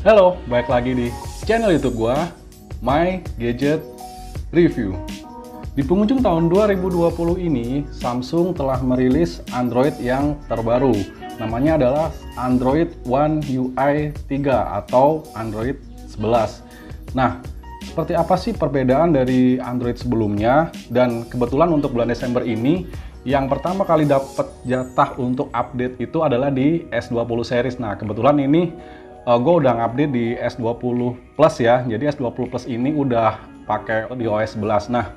Halo, balik lagi di channel YouTube gua, My Gadget Review. Di penghujung tahun 2020 ini, Samsung telah merilis Android yang terbaru. Namanya adalah Android One UI 3 atau Android 11. Nah, seperti apa sih perbedaan dari Android sebelumnya? Dan kebetulan untuk bulan Desember ini, yang pertama kali dapat jatah untuk update itu adalah di S20 series. Nah, kebetulan ini gue udah ngupdate di S20 Plus ya. Jadi S20 Plus ini udah pakai di OS 11. Nah,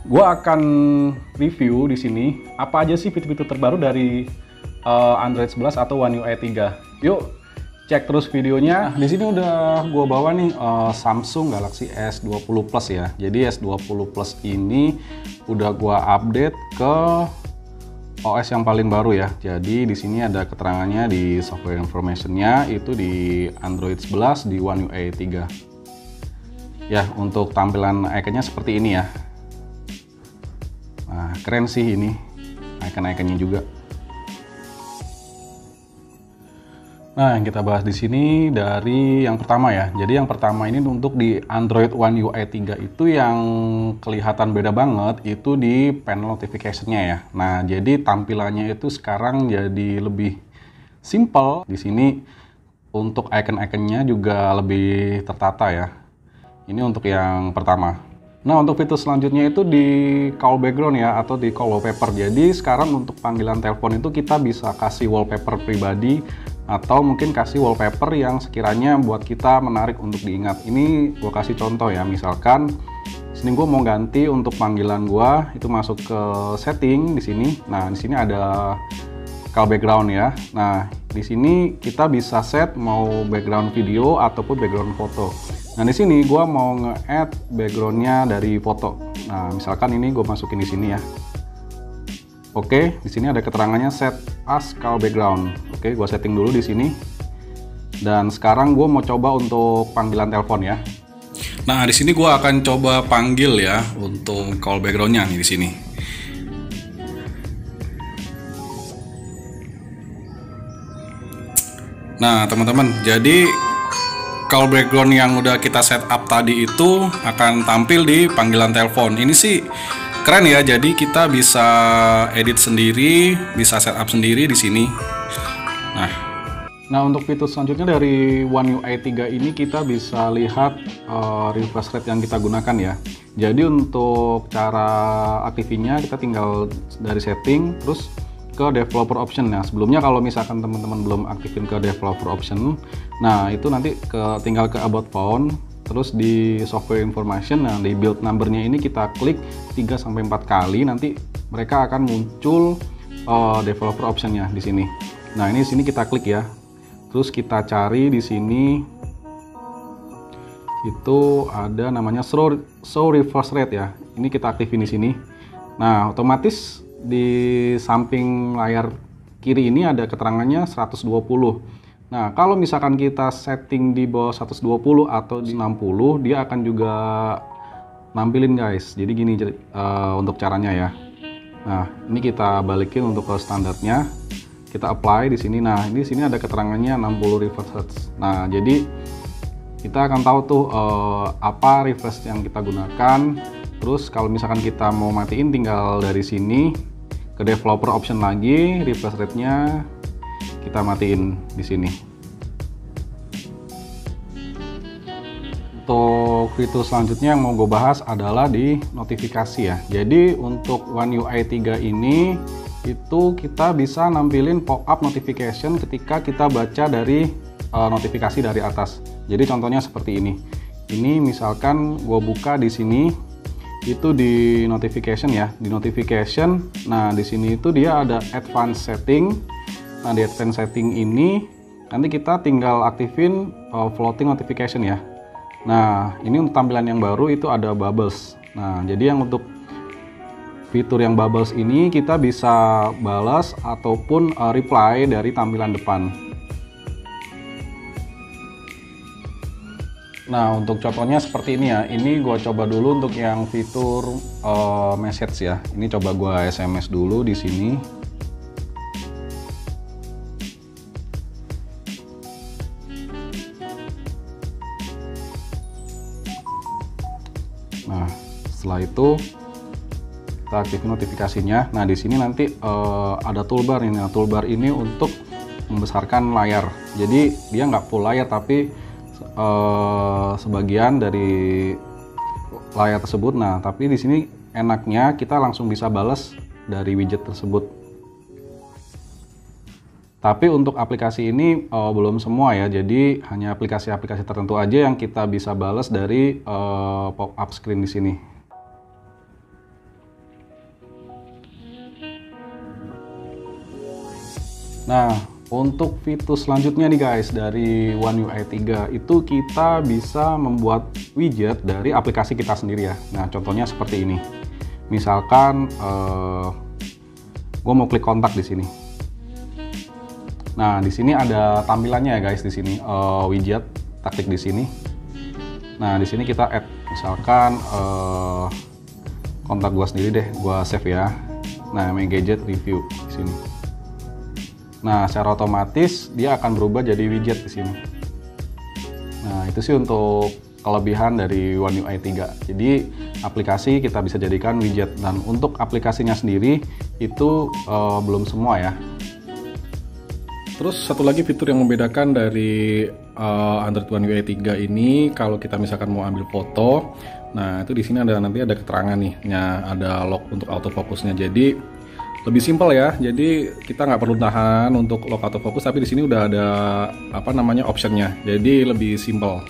gue akan review di sini apa aja sih fitur-fitur terbaru dari Android 11 atau One UI 3. Yuk, cek terus videonya. Di sini udah gue bawa nih Samsung Galaxy S20 Plus ya. Jadi S20 Plus ini udah gue update ke OS yang paling baru ya. Jadi di sini ada keterangannya di software information-nya itu di Android 11 di One UI 3. Ya, untuk tampilan ikonnya seperti ini ya. Nah, keren sih ini icon-iconnya juga. Nah, yang kita bahas di sini dari yang pertama ya. Jadi yang pertama ini untuk di Android One UI 3 itu yang kelihatan beda banget itu di panel notification-nya ya. Nah, jadi tampilannya itu sekarang jadi lebih simple. Di sini untuk icon-iconnya juga lebih tertata ya. Ini untuk yang pertama. Nah, untuk fitur selanjutnya itu di call background ya, atau di call wallpaper. Jadi sekarang untuk panggilan telepon itu kita bisa kasih wallpaper pribadi atau mungkin kasih wallpaper yang sekiranya buat kita menarik untuk diingat. Ini gue kasih contoh ya, misalkan sini gue mau ganti untuk panggilan gue itu masuk ke setting di sini. Nah, di sini ada call background ya. Nah, di sini kita bisa set mau background video ataupun background foto. Nah, di sini gue mau nge-add backgroundnya dari foto. Nah, misalkan ini gue masukin di sini ya. Oke, di sini ada keterangannya set as call background. Oke, gue setting dulu di sini. Dan sekarang gue mau coba untuk panggilan telepon ya. Nah, di sini gue akan coba panggil ya untuk call backgroundnya nih di sini. Nah, teman-teman, jadi call background yang udah kita setup tadi itu akan tampil di panggilan telepon. Ini sih keren ya, jadi kita bisa edit sendiri, bisa setup sendiri di sini. Nah, untuk fitur selanjutnya dari One UI 3 ini kita bisa lihat refresh rate yang kita gunakan ya. Jadi untuk cara aktifinnya kita tinggal dari setting terus ke developer option. Nah, sebelumnya kalau misalkan teman-teman belum aktifin ke developer option, nah itu nanti tinggal ke about phone, terus di software information, nah di build numbernya ini kita klik 3-4 kali, nanti mereka akan muncul developer optionnya di sini. Nah, ini di sini kita klik ya, terus kita cari di sini itu ada namanya show refresh rate ya. Ini kita aktifin di sini. Nah, otomatis di samping layar kiri ini ada keterangannya 120. Nah, kalau misalkan kita setting di bawah 120 atau di 60, dia akan juga nampilin guys. Jadi gini untuk caranya ya. Nah, ini kita balikin untuk ke standarnya. Kita apply di sini. Nah, ini di sini ada keterangannya 60 refresh Hz. Nah, jadi kita akan tahu tuh apa refresh yang kita gunakan. Terus kalau misalkan kita mau matiin, tinggal dari sini ke developer option lagi, refresh rate-nya kita matiin di sini. Untuk fitur selanjutnya yang mau gue bahas adalah di notifikasi ya. Jadi untuk One UI 3 ini itu kita bisa nampilin pop-up notification ketika kita baca dari notifikasi dari atas. Jadi contohnya seperti ini. Ini misalkan gue buka di sini itu di notification ya. Di notification, nah di sini itu dia ada advanced setting. Nah, di advanced setting ini nanti kita tinggal aktifin floating notification ya. Nah, ini untuk tampilan yang baru itu ada bubbles. Nah, jadi yang untuk fitur yang bubbles ini kita bisa balas ataupun reply dari tampilan depan. Nah, untuk contohnya seperti ini ya. Ini gue coba dulu untuk yang fitur message ya. Ini coba gue SMS dulu di sini. setelah itu kita aktifin notifikasinya. Nah, di sini nanti ada toolbar ini. Nah, toolbar ini untuk membesarkan layar. Jadi dia nggak full layar, tapi sebagian dari layar tersebut. Nah, tapi di sini enaknya kita langsung bisa balas dari widget tersebut. Tapi untuk aplikasi ini belum semua ya, jadi hanya aplikasi-aplikasi tertentu aja yang kita bisa balas dari pop-up screen di sini. Nah, untuk fitur selanjutnya nih guys, dari One UI 3 itu kita bisa membuat widget dari aplikasi kita sendiri ya. Nah, contohnya seperti ini. Misalkan gue mau klik kontak di sini. Nah, di sini ada tampilannya ya guys, di sini widget, kita klik di sini. Nah, di sini kita add, misalkan kontak gua sendiri deh, gua save ya. Nah, My Gadget Review di sini. Nah, secara otomatis dia akan berubah jadi widget di sini. Nah, itu sih untuk kelebihan dari One UI 3. Jadi, aplikasi kita bisa jadikan widget, dan untuk aplikasinya sendiri itu belum semua ya. Terus satu lagi fitur yang membedakan dari Android One UI 3 ini, kalau kita misalkan mau ambil foto, nah itu di sini nanti ada keterangan nih, ada lock untuk autofocusnya. Jadi lebih simpel ya. Jadi kita nggak perlu tahan untuk lock autofocus, tapi di sini udah ada optionnya. Jadi lebih simpel.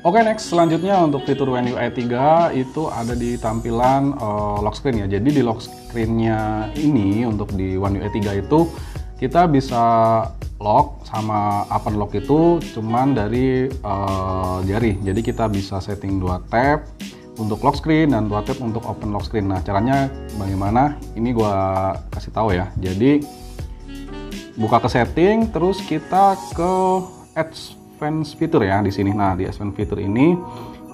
Oke, next selanjutnya untuk fitur One UI 3 itu ada di tampilan lock screen ya. Jadi di lock screen-nya ini untuk di One UI 3 itu kita bisa lock sama open lock itu cuman dari jari. Jadi kita bisa setting 2 tab untuk lock screen dan 2 tab untuk open lock screen. Nah, caranya bagaimana? Ini gua kasih tahu ya. Jadi buka ke setting, terus kita ke Advanced Feature ya di sini. Nah, di Advanced Feature ini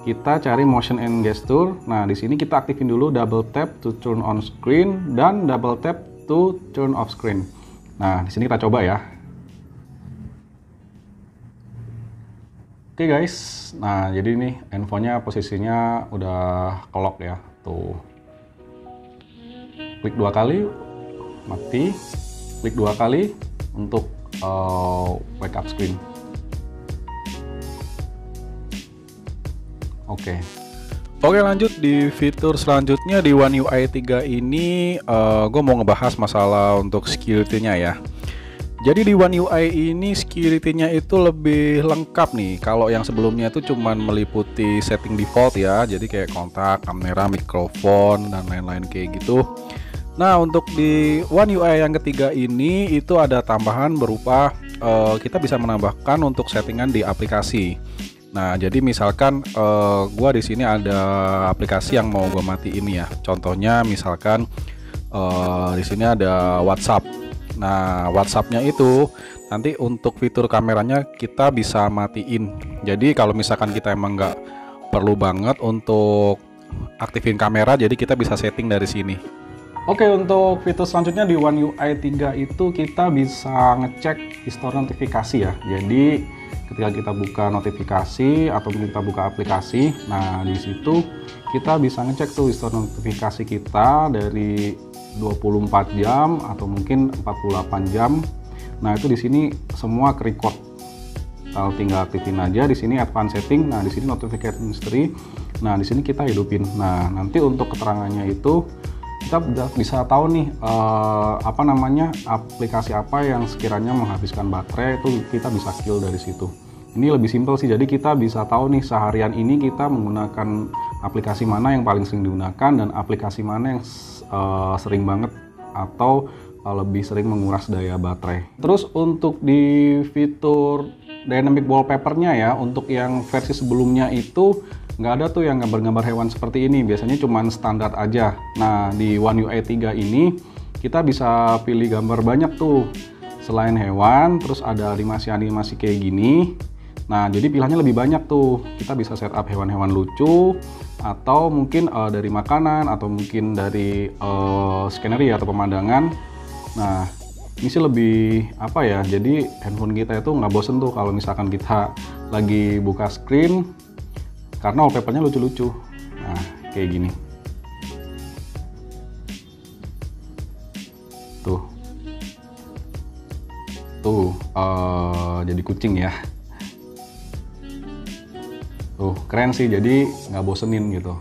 kita cari Motion and Gesture. Nah, di sini kita aktifin dulu double tap to turn on screen dan double tap to turn off screen. Nah, di sini kita coba ya. Oke guys, nah jadi nih handphonenya posisinya udah ke-lock ya. Tuh. Klik 2 kali, mati. Klik 2 kali untuk wake up screen. Oke, lanjut di fitur selanjutnya di One UI 3 ini, gue mau ngebahas masalah untuk security-nya ya. Jadi di One UI ini security-nya itu lebih lengkap nih. Kalau yang sebelumnya itu cuman meliputi setting default ya, jadi kayak kontak, kamera, mikrofon, dan lain-lain kayak gitu. Nah, untuk di One UI yang ketiga ini itu ada tambahan berupa kita bisa menambahkan untuk settingan di aplikasi. Nah, jadi misalkan gua di sini ada aplikasi yang mau gua matiin ya. Contohnya misalkan di sini ada WhatsApp. Nah, WhatsApp-nya itu nanti untuk fitur kameranya kita bisa matiin. Jadi kalau misalkan kita emang nggak perlu banget untuk aktifin kamera, jadi kita bisa setting dari sini. Oke, untuk fitur selanjutnya di One UI 3 itu kita bisa ngecek histori notifikasi ya. Jadi ketika kita buka notifikasi atau kita buka aplikasi, nah di situ kita bisa ngecek tuh histori notifikasi kita dari 24 jam atau mungkin 48 jam. Nah, itu di sini semua ke-record. Kalau tinggal aktifin aja di sini advanced setting. Nah, di sini notification history. Nah, di sini kita hidupin. Nah, nanti untuk keterangannya itu kita bisa tahu nih aplikasi apa yang sekiranya menghabiskan baterai, itu kita bisa kill dari situ. Ini lebih simpel sih. Jadi kita bisa tahu nih seharian ini kita menggunakan aplikasi mana yang paling sering digunakan dan aplikasi mana yang sering banget atau lebih sering menguras daya baterai. Terus untuk di fitur dynamic wallpaper-nya ya, untuk yang versi sebelumnya itu nggak ada tuh yang gambar-gambar hewan seperti ini. Biasanya cuma standar aja. Nah, di One UI 3 ini kita bisa pilih gambar banyak tuh. Selain hewan, terus ada animasi-animasi kayak gini. Nah, jadi pilihannya lebih banyak tuh. Kita bisa setup hewan-hewan lucu, atau mungkin dari makanan, atau mungkin dari scenery atau pemandangan. Nah, ini sih lebih apa ya, jadi handphone kita itu nggak bosen tuh kalau misalkan kita lagi buka screen, karena wallpapernya lucu-lucu. Nah, kayak gini. Tuh. Tuh, jadi kucing ya. Tuh, keren sih, jadi nggak bosenin gitu.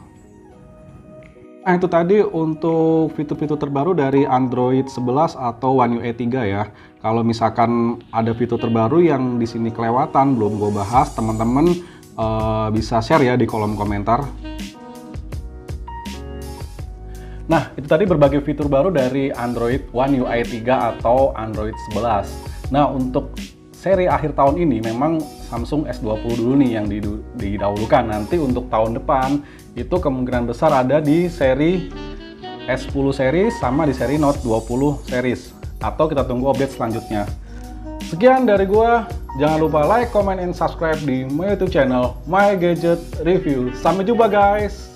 Nah, itu tadi untuk fitur-fitur terbaru dari Android 11 atau One UI 3 ya. Kalau misalkan ada fitur terbaru yang di sini kelewatan, belum gue bahas, teman-teman bisa share ya di kolom komentar. Nah, itu tadi berbagai fitur baru dari Android One UI 3 atau Android 11. Nah, untuk seri akhir tahun ini memang Samsung S20 dulu nih yang didahulukan. Nanti untuk tahun depan itu kemungkinan besar ada di seri S10 series sama di seri Note 20 series. Atau kita tunggu update selanjutnya. Sekian dari gua. Jangan lupa like, comment, and subscribe di my YouTube channel My Gadget Review. Sampai jumpa guys!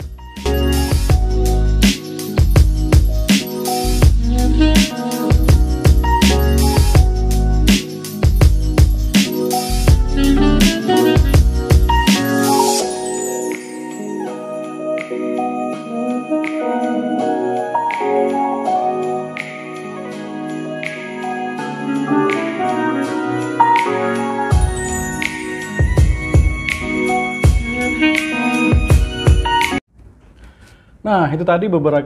Nah, itu tadi beberapa